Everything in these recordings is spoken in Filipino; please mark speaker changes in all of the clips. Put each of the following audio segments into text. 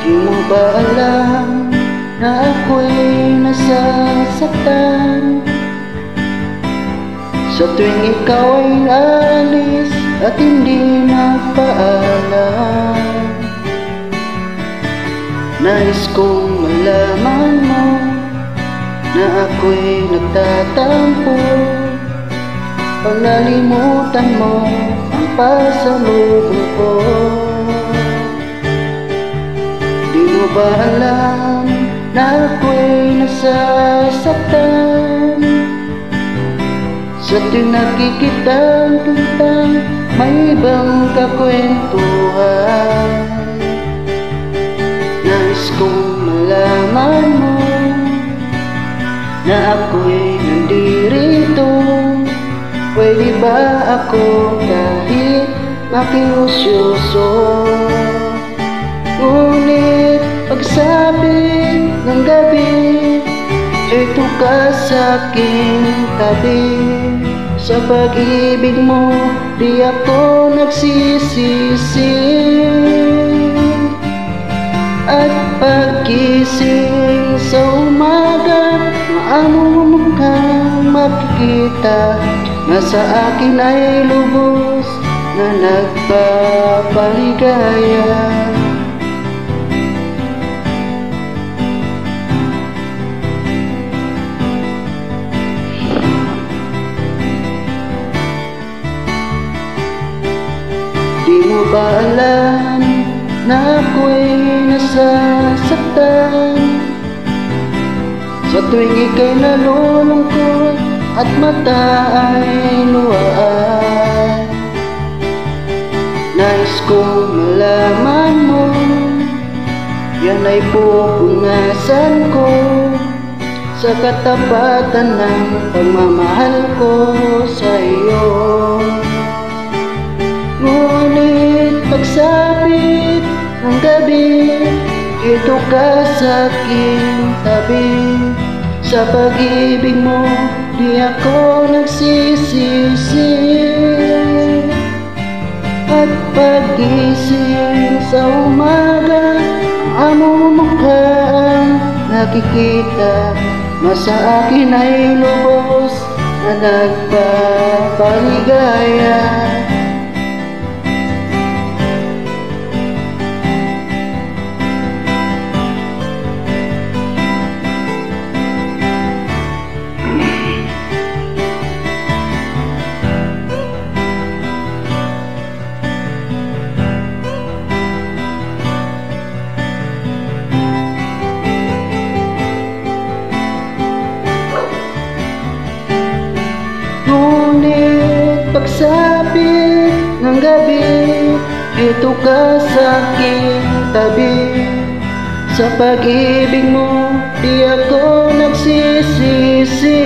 Speaker 1: Di mo ba alam na ako'y nasasaktan sa tuwing ikaw ay alis at hindi nagpaalam? Nais kong malaman mo na ako'y nagtatampo pag nalimutan mo ang pasalubong ko. Di mo ba alam na ako'y nasasaktan sa tuwing nakikitang may ibang kakwentuhan? Nais kong malaman mo na ako'y nandirito. Pwede ba ako kahit makiusyoso? Ngunit pagsabi ng gabi, ito ka sa aking tabi. Sa pag-ibig mo, di ako nagsisisi. At pagkising sa umaga, maamo kang makikita na sa akin ay lubos na nagpapaligaya. Di mo ba alam na ako'y nasasaktan sa tuwing ika'y nalulungkot at mata ay luwaan? Nais kong malaman mo, yan ay pupunasan ko sa katapatan ng pagmamahal ko sa iyo. Ngunit pagsapit ng gabi, ito ka sa aking tabi. Sa pag-ibig mo, di ako nagsisisi. At pag-gising sa umaga, ang mukha ang nakikita na sa akin ay lubos na nagpapaligaya. Pagsapit ng gabi, ito ka sa aking tabi. Sa pag-ibig mo, di ako nagsisisi.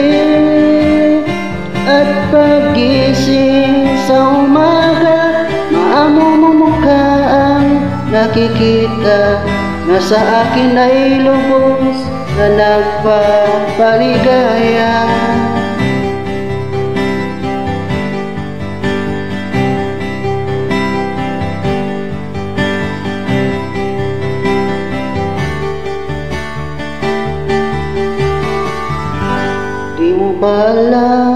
Speaker 1: At paggising sa umaga, maamo mo mukha ang nakikita na sa akin ay lubos na nagpapaligaya. Di mo ba alam